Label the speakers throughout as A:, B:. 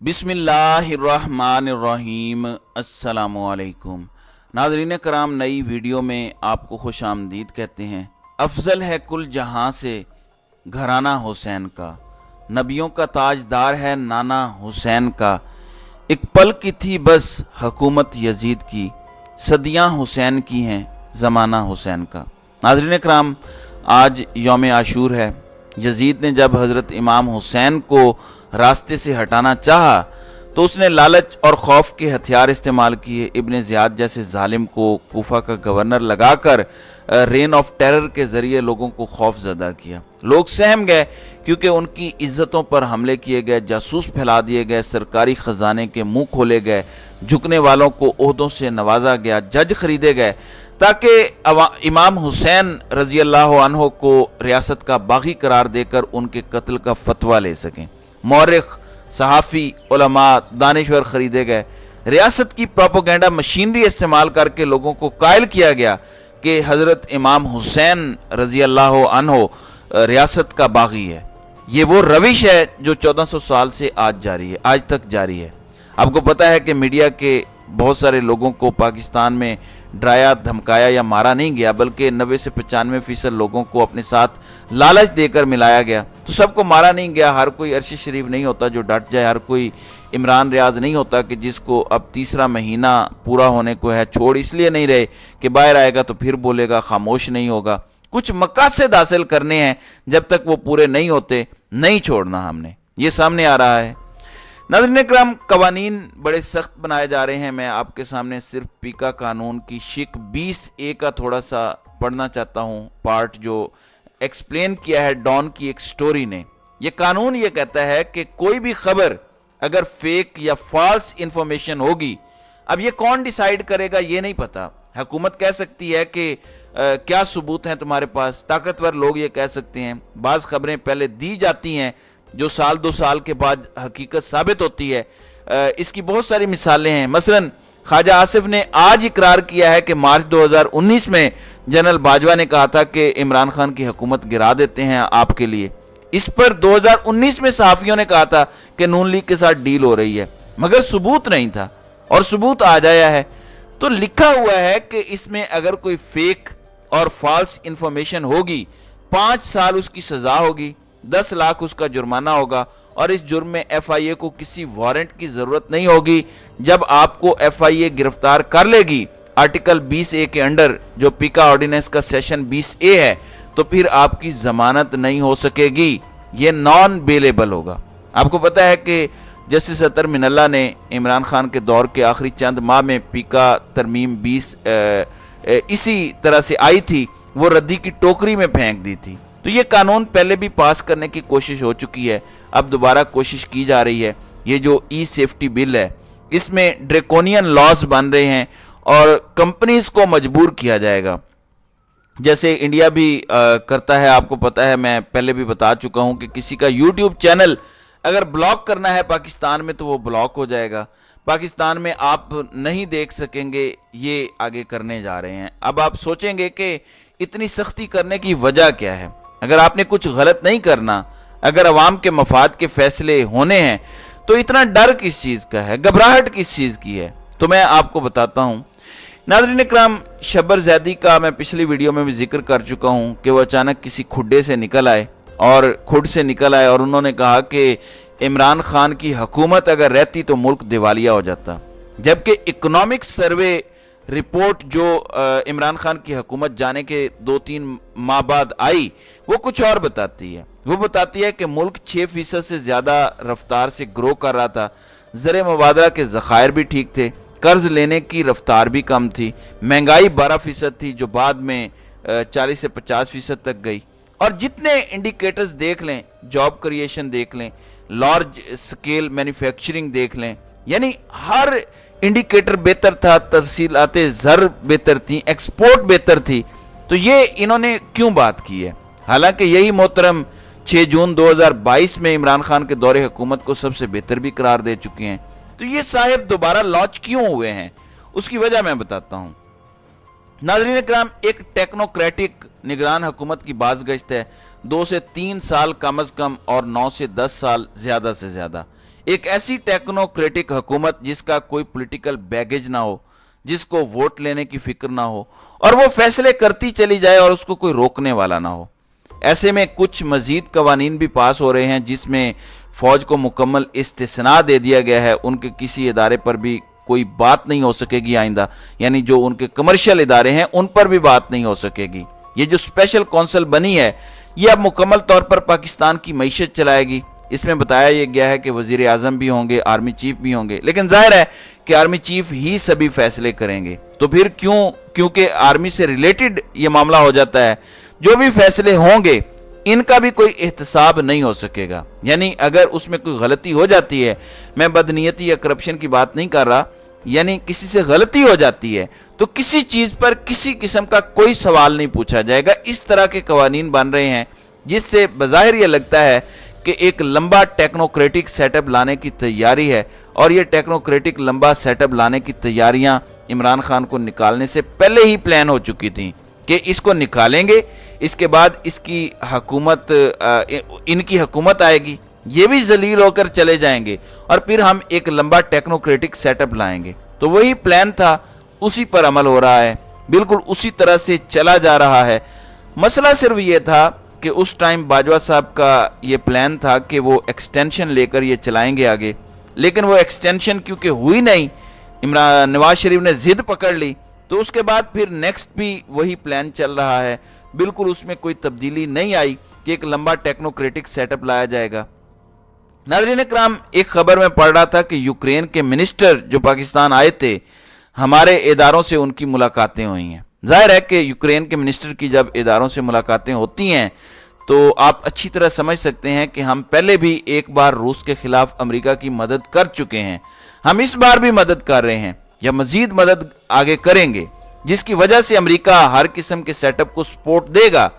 A: بسم اللہ الرحمن الرحیم۔ السلام علیکم ناظرین کرام، نئی ویڈیو میں آپ کو خوش آمدید کہتے ہیں۔ افضل ہے کل جہاں سے گھرانہ حسین کا، نبیوں کا تاجدار ہے نانا حسین کا، ایک پل کی تھی بس حکومت یزید کی، صدیاں حسین کی ہیں زمانہ حسین کا۔ ناظرین کرام، آج یوم عاشور ہے۔ یزید نے جب حضرت امام حسین کو راستے سے ہٹانا چاہا تو اس نے لالچ اور خوف کے ہتھیار استعمال کیے۔ ابن زیاد جیسے ظالم کو کوفہ کا گورنر لگا کر رین آف ٹیرر کے ذریعے لوگوں کو خوف زدہ کیا۔ لوگ سہم گئے کیونکہ ان کی عزتوں پر حملے کیے گئے، جاسوس پھیلا دیے گئے، سرکاری خزانے کے منہ کھولے گئے، جھکنے والوں کو عہدوں سے نوازا گیا، جج خریدے گئے تاکہ امام حسین رضی اللہ عنہ کو ریاست کا باغی قرار دے کر ان کے قتل کا فتویٰ لے سکیں۔ مورخ، صحافی، علماء، دانشور خریدے گئے۔ ریاست کی پروپیگنڈا مشینری استعمال کر کے لوگوں کو قائل کیا گیا کہ حضرت امام حسین رضی اللہ عنہ ریاست کا باغی ہے۔ یہ وہ روش ہے جو 1400 سال سے آج تک جاری ہے۔ آپ کو پتہ ہے کہ میڈیا کے بہت سارے لوگوں کو پاکستان میں ڈرایا، دھمکایا یا مارا نہیں گیا، بلکہ 90 سے 95% لوگوں کو اپنے ساتھ لالچ دے کر ملایا گیا۔ تو سب کو مارا نہیں گیا، ہر کوئی عرش شریف نہیں ہوتا جو ڈٹ جائے، ہر کوئی عمران ریاض نہیں ہوتا کہ جس کو اب تیسرا مہینہ پورا ہونے کو ہے، چھوڑ اس لیے نہیں رہے کہ باہر آئے گا تو پھر بولے گا، خاموش نہیں ہوگا۔ کچھ مقاصد حاصل کرنے ہیں، جب تک وہ پورے نہیں ہوتے نہیں چھوڑنا ہم نے، یہ سامنے آ رہا ہے۔ ناظرین اکرام، قوانین بڑے سخت بنائے جا رہے ہیں۔ میں آپ کے سامنے صرف پیکا قانون کی شک 20A کا تھوڑا سا پڑھنا چاہتا ہوں، پارٹ جو ایکسپلین کیا ہے ڈان کی ایک سٹوری نے۔ یہ قانون یہ کہتا ہے کہ کوئی بھی خبر اگر فیک یا فالس انفارمیشن ہوگی، اب یہ کون ڈیسائیڈ کرے گا یہ نہیں پتا۔ حکومت کہہ سکتی ہے کہ کیا ثبوت ہیں تمہارے پاس، طاقتور لوگ یہ کہہ سکتے ہیں، بعض خبریں پہلے دی جاتی ہیں جو سال 2 سال کے بعد حقیقت ثابت ہوتی ہے۔ اس کی بہت ساری مثالیں ہیں۔ مثلا خواجہ آصف نے آج اقرار کیا ہے کہ مارچ 2019 میں جنرل باجوہ نے کہا تھا کہ عمران خان کی حکومت گرا دیتے ہیں آپ کے لیے۔ اس پر 2019 میں صحافیوں نے کہا تھا کہ نون لیگ کے ساتھ ڈیل ہو رہی ہے، مگر ثبوت نہیں تھا، اور ثبوت آ جایا ہے۔ تو لکھا ہوا ہے کہ اس میں اگر کوئی فیک اور فالس انفارمیشن ہوگی، 5 سال اس کی سزا ہوگی، 10 لاکھ اس کا جرمانہ ہوگا، اور اس جرم میں FIA کو کسی وارنٹ کی ضرورت نہیں ہوگی۔ جب آپ کو FIA گرفتار کر لے گی آرٹیکل 20A کے انڈر، جو پیکا آرڈیننس کا سیشن 20A ہے، تو پھر آپ کی ضمانت نہیں ہو سکے گی، یہ نان بیلیبل ہوگا۔ آپ کو پتہ ہے کہ جسٹس اطہر من اللہ نے عمران خان کے دور کے آخری چند ماہ میں پیکا ترمیم 20 اسی طرح سے آئی تھی، وہ ردی کی ٹوکری میں پھینک دی تھی۔ تو یہ قانون پہلے بھی پاس کرنے کی کوشش ہو چکی ہے، اب دوبارہ کوشش کی جا رہی ہے۔ یہ جو ای سیفٹی بل ہے، اس میں ڈریکونین لاز بن رہے ہیں اور کمپنیز کو مجبور کیا جائے گا، جیسے انڈیا بھی کرتا ہے۔ آپ کو پتہ ہے، میں پہلے بھی بتا چکا ہوں کہ کسی کا یوٹیوب چینل اگر بلاک کرنا ہے پاکستان میں تو وہ بلاک ہو جائے گا، پاکستان میں آپ نہیں دیکھ سکیں گے۔ یہ آگے کرنے جا رہے ہیں۔ اب آپ سوچیں گے کہ اتنی سختی کرنے کی وجہ کیا ہے؟ اگر آپ نے کچھ غلط نہیں کرنا، اگر عوام کے مفاد کے فیصلے ہونے ہیں، تو اتنا ڈر کس چیز کا ہے، گھبراہٹ کس چیز کی ہے؟ تو میں آپ کو بتاتا ہوں۔ ناظرین اکرام، شبر زیدی کا میں پچھلی ویڈیو میں بھی ذکر کر چکا ہوں کہ وہ اچانک کسی کھڈے سے نکل آئے اور انہوں نے کہا کہ عمران خان کی حکومت اگر رہتی تو ملک دیوالیہ ہو جاتا، جبکہ اکنامک سروے رپورٹ جو عمران خان کی حکومت جانے کے 2-3 ماہ بعد آئی، وہ کچھ اور بتاتی ہے۔ وہ بتاتی ہے کہ ملک 6% سے زیادہ رفتار سے گرو کر رہا تھا، زر مبادلہ کے ذخائر بھی ٹھیک تھے، قرض لینے کی رفتار بھی کم تھی، مہنگائی 12% تھی جو بعد میں 40 سے 50% تک گئی، اور جتنے انڈیکیٹرز دیکھ لیں، جاب کریشن دیکھ لیں، لارج سکیل مینوفیکچرنگ دیکھ لیں، یعنی ہر انڈیکیٹر بہتر تھا، ترسیلات زر بہتر تھیں، ایکسپورٹ بہتر تھی۔ تو یہ انہوں نے کیوں بات کی ہے؟ حالانکہ یہی محترم 6 جون 2022 میں عمران خان کے دور حکومت کو سب سے بہتر بھی قرار دے چکے ہیں۔ تو یہ صاحب دوبارہ لانچ کیوں ہوئے ہیں؟ اس کی وجہ میں بتاتا ہوں۔ ناظرین اکرام، ایک ٹیکنوکریٹک نگران حکومت کی باز گشت ہے 2 سے 3 سال کم از کم، اور 9 سے 10 سال زیادہ سے زیادہ۔ एक ऐसी टेक्नोक्रेटिक हुकूमत जिसका कोई पॉलिटिकल बैगेज ना हो, जिसको वोट लेने की फिक्र ना हो और वो फैसले करती चली जाए और उसको कोई रोकने वाला ना हो। ऐसे में कुछ मजीद कवानीन भी पास हो रहे हैं जिसमें फौज को मुकम्मल इस्तिस्ना दे दिया गया है, उनके किसी इदारे पर भी कोई बात नहीं हो सकेगी आइंदा, यानी जो उनके कमर्शियल इदारे हैं उन पर भी बात नहीं हो सकेगी। ये जो स्पेशल कौंसिल बनी है ये अब मुकम्मल तौर पर पाकिस्तान की मईशत चलाएगी। इसमें बताया यह गया है कि वजीर आजम भी होंगे, आर्मी चीफ भी होंगे, लेकिन जाहिर है कि आर्मी चीफ ही सभी फैसले करेंगे। तो फिर क्योंकि आर्मी से रिलेटेड ये मामला हो जाता है, जो भी फैसले होंगे इनका भी कोई एहतसाब नहीं हो सकेगा। यानी अगर उसमें कोई गलती हो जाती है, मैं बदनीयती या करप्शन की बात नहीं कर रहा, यानी किसी से गलती हो जाती है तो किसी चीज पर किसी किस्म का कोई सवाल नहीं पूछा जाएगा। इस तरह के कवानीन बन रहे हैं जिससे बज़ाहिर ये लगता है कि एक लंबा टेक्नोक्रेटिक सेटअप लाने की तैयारी है, और ये टेक्नोक्रेटिक लंबा सेटअप लाने की तैयारियां इमरान खान को निकालने से पहले ही प्लान हो चुकी थी कि इसको निकालेंगे, इसके बाद इसकी हुकूमत इनकी हुकूमत आएगी, ये भी जलील होकर चले जाएंगे और फिर हम एक लंबा टेक्नोक्रेटिक सेटअप लाएंगे। तो वही प्लान था, उसी पर अमल हो रहा है, बिल्कुल उसी तरह से चला जा रहा है। मसला सिर्फ ये था कि उस टाइम बाजवा साहब का ये प्लान था कि वो एक्सटेंशन लेकर ये चलाएंगे आगे, लेकिन वो एक्सटेंशन क्योंकि हुई नहीं, नवाज शरीफ ने जिद पकड़ ली, तो उसके बाद फिर नेक्स्ट भी वही प्लान चल रहा है। बिल्कुल उसमें कोई तब्दीली नहीं आई कि एक लंबा टेक्नोक्रेटिक सेटअप लाया जाएगा। नाज़रीन इकराम, एक खबर में पढ़ रहा था कि यूक्रेन के मिनिस्टर जो पाकिस्तान आए थे, हमारे इदारों से उनकी मुलाकातें हुई हैं। जाहिर है कि यूक्रेन के मिनिस्टर की जब इदारों से मुलाकातें होती हैं तो आप अच्छी तरह समझ सकते हैं कि हम पहले भी एक बार रूस के खिलाफ अमेरिका की मदद कर चुके हैं, हम इस बार भी मदद कर रहे हैं या मजीद मदद आगे करेंगे, जिसकी वजह से अमेरिका हर किस्म के सेटअप को सपोर्ट देगा।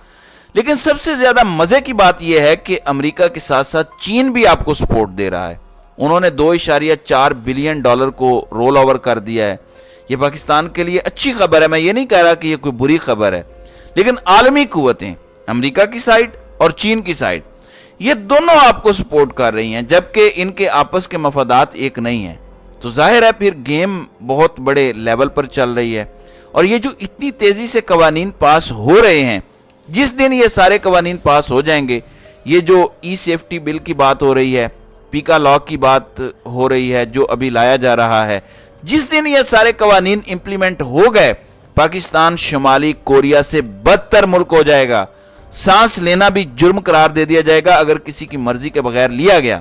A: लेकिन सबसे ज्यादा मजे की बात यह है कि अमेरिका के साथ साथ चीन भी आपको सपोर्ट दे रहा है। उन्होंने $2.4 बिलियन को रोल ओवर कर दिया है। यह पाकिस्तान के लिए अच्छी खबर है, मैं ये नहीं कह रहा कि यह कोई बुरी खबर है, लेकिन आलमी कुव्वतें अमेरिका की साइड और चीन की साइड ये दोनों आपको सपोर्ट कर रही हैं, जबकि इनके आपस के मफादात एक नहीं है। तो जाहिर है फिर गेम बहुत बड़े लेवल पर चल रही है। और ये जो इतनी तेजी से कवानीन पास हो रहे हैं, जिस दिन ये सारे कवानीन पास हो जाएंगे, ये जो ई सेफ्टी बिल की बात हो रही है, पीका लॉ की बात हो रही है जो अभी लाया जा रहा है, जिस दिन ये सारे कवानीन इंप्लीमेंट हो गए, पाकिस्तान शुमाली कोरिया से बदतर मुल्क हो जाएगा। सांस लेना भी जुर्म करार दे दिया जाएगा अगर किसी की मर्जी के बगैर लिया गया।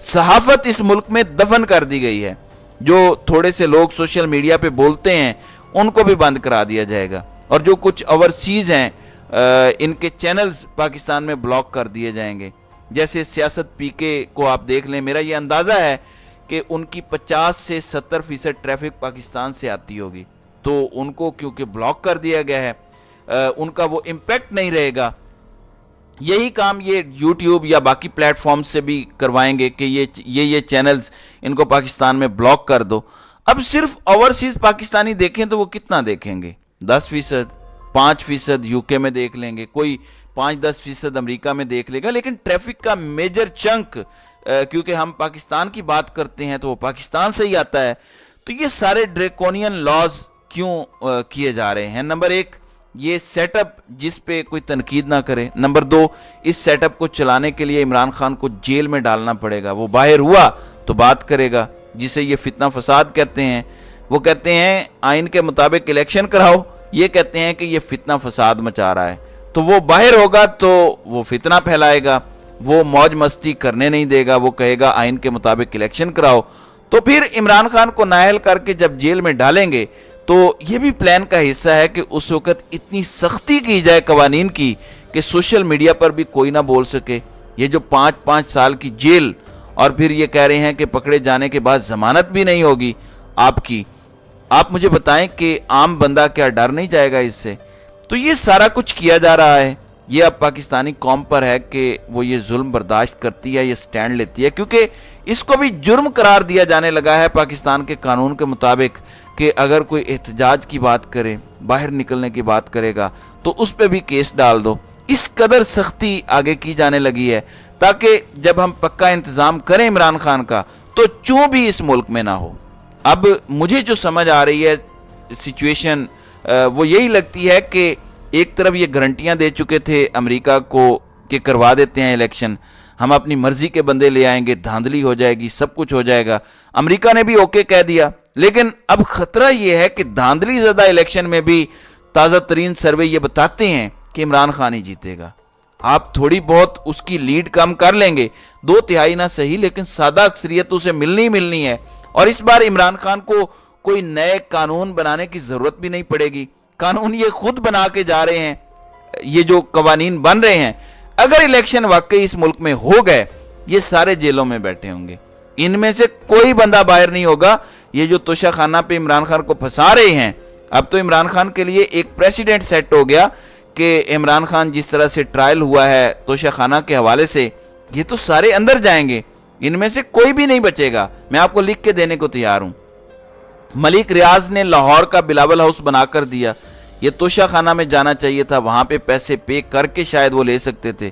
A: सहाफत इस मुल्क में दफन कर दी गई है। जो थोड़े से लोग सोशल मीडिया पे बोलते हैं उनको भी बंद करा दिया जाएगा, और जो कुछ ओवरसीज हैं इनके चैनल्स पाकिस्तान में ब्लॉक कर दिए जाएंगे। जैसे सियासत पीके को आप देख लें, मेरा ये अंदाज़ा है कि उनकी 50 से 70% ट्रैफिक पाकिस्तान से आती होगी, तो उनको क्योंकि ब्लॉक कर दिया गया है उनका वो इम्पैक्ट नहीं रहेगा। यही काम ये यूट्यूब या बाकी प्लेटफॉर्म से भी करवाएंगे कि ये चैनल्स इनको पाकिस्तान में ब्लॉक कर दो। अब सिर्फ ओवरसीज पाकिस्तानी देखें तो वो कितना देखेंगे? 10%, 5% यूके में देख लेंगे, कोई 5-10% अमेरिका में देख लेगा, लेकिन ट्रैफिक का मेजर चंक क्योंकि हम पाकिस्तान की बात करते हैं तो वो पाकिस्तान से ही आता है। तो ये सारे ड्रैकोनियन लॉज क्यों किए जा रहे हैं? नंबर 1, ये सेटअप जिस पे कोई तनकीद ना करे। नंबर 2, इस सेटअप को चलाने के लिए इमरान खान को जेल में डालना पड़ेगा। वो बाहर हुआ तो बात करेगा, जिसे ये फितना फसाद कहते हैं। वो कहते हैं आइन के मुताबिक इलेक्शन कराओ, ये कहते हैं कि ये फितना फसाद मचा रहा है। तो वो बाहर होगा तो वो फितना फैलाएगा, वो मौज मस्ती करने नहीं देगा, वो कहेगा आइन के मुताबिक इलेक्शन कराओ। तो फिर इमरान खान को नाअहल करके जब जेल में डालेंगे तो ये भी प्लान का हिस्सा है कि उस वक्त इतनी सख्ती की जाए कवानीन की कि सोशल मीडिया पर भी कोई ना बोल सके। ये जो 5-5 साल की जेल, और फिर ये कह रहे हैं कि पकड़े जाने के बाद जमानत भी नहीं होगी आपकी। आप मुझे बताएं कि आम बंदा क्या डर नहीं जाएगा इससे? तो ये सारा कुछ किया जा रहा है। ये अब पाकिस्तानी कौम पर है कि वो ये जुल्म बर्दाश्त करती है, ये स्टैंड लेती है, क्योंकि इसको भी जुर्म करार दिया जाने लगा है पाकिस्तान के कानून के मुताबिक कि अगर कोई एहतजाज की बात करे, बाहर निकलने की बात करेगा तो उस पर भी केस डाल दो। इस कदर सख्ती आगे की जाने लगी है ताकि जब हम पक्का इंतजाम करें इमरान खान का तो चूं भी इस मुल्क में ना हो। अब मुझे जो समझ आ रही है सिचुएशन वो यही लगती है कि एक तरफ ये गारंटियां दे चुके थे अमेरिका को कि करवा देते हैं इलेक्शन, हम अपनी मर्जी के बंदे ले आएंगे, धांधली हो जाएगी, सब कुछ हो जाएगा। अमेरिका ने भी ओके कह दिया, लेकिन अब खतरा ये है कि धांधली ज़्यादा इलेक्शन में भी ताज़ा तरीन सर्वे ये बताते हैं कि इमरान खान ही जीतेगा। आप थोड़ी बहुत उसकी लीड कम कर लेंगे, 2/3 ना सही, लेकिन सादा अक्सरियत उसे मिलनी है। और इस बार इमरान खान को कोई नए कानून बनाने की जरूरत भी नहीं पड़ेगी, कानून ये खुद बना के जा रहे हैं। ये जो कवानीन बन रहे हैं, अगर इलेक्शन वाकई इस मुल्क में हो गए, ये सारे जेलों में बैठे होंगे, इनमें से कोई बंदा बाहर नहीं होगा। ये जो तोशाखाना पे इमरान खान को फंसा रहे हैं, अब तो इमरान खान के लिए एक प्रेसिडेंट सेट हो गया कि इमरान खान जिस तरह से ट्रायल हुआ है तोशाखाना के हवाले से, ये तो सारे अंदर जाएंगे, इनमें से कोई भी नहीं बचेगा। मैं आपको लिख के देने को तैयार हूं। मलिक रियाज ने लाहौर का बिलावल हाउस बनाकर दिया, ये तोशाखाना में जाना चाहिए था, वहां पे पैसे पे करके शायद वो ले सकते थे।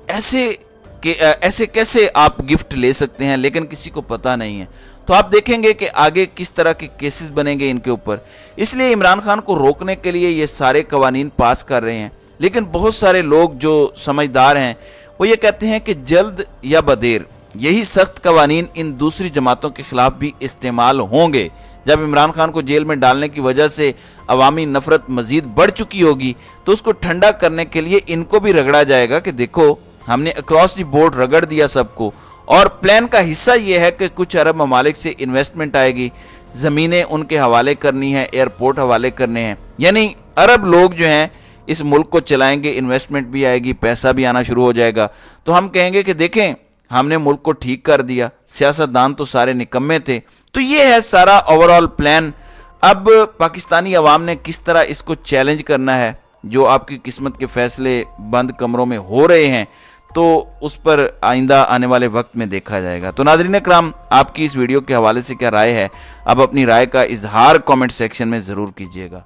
A: ऐसे कैसे आप गिफ्ट ले सकते हैं, लेकिन किसी को पता नहीं है। तो आप देखेंगे कि आगे किस तरह के केसेस बनेंगे इनके ऊपर। इसलिए इमरान खान को रोकने के लिए ये सारे कवानीन पास कर रहे हैं, लेकिन बहुत सारे लोग जो समझदार हैं वो ये कहते हैं कि जल्द या बदेर यही सख्त कवानीन इन दूसरी जमातों के खिलाफ भी इस्तेमाल होंगे। जब इमरान खान को जेल में डालने की वजह से अवामी नफरत मजीद बढ़ चुकी होगी, तो उसको ठंडा करने के लिए इनको भी रगड़ा जाएगा कि देखो हमने अक्रॉस द बोर्ड रगड़ दिया सबको। और प्लान का हिस्सा यह है कि कुछ अरब ममालिक से इन्वेस्टमेंट आएगी, ज़मीनें उनके हवाले करनी है, एयरपोर्ट हवाले करने हैं, यानी अरब लोग जो हैं इस मुल्क को चलाएंगे, इन्वेस्टमेंट भी आएगी, पैसा भी आना शुरू हो जाएगा। तो हम कहेंगे कि देखें हमने मुल्क को ठीक कर दिया, सियासतदान तो सारे निकम्मे थे। तो ये है सारा ओवरऑल प्लान। अब पाकिस्तानी अवाम ने किस तरह इसको चैलेंज करना है, जो आपकी किस्मत के फैसले बंद कमरों में हो रहे हैं, तो उस पर आइंदा आने वाले वक्त में देखा जाएगा। तो नाज़रीन इकराम, आपकी इस वीडियो के हवाले से क्या राय है, आप अपनी राय का इजहार कमेंट सेक्शन में ज़रूर कीजिएगा।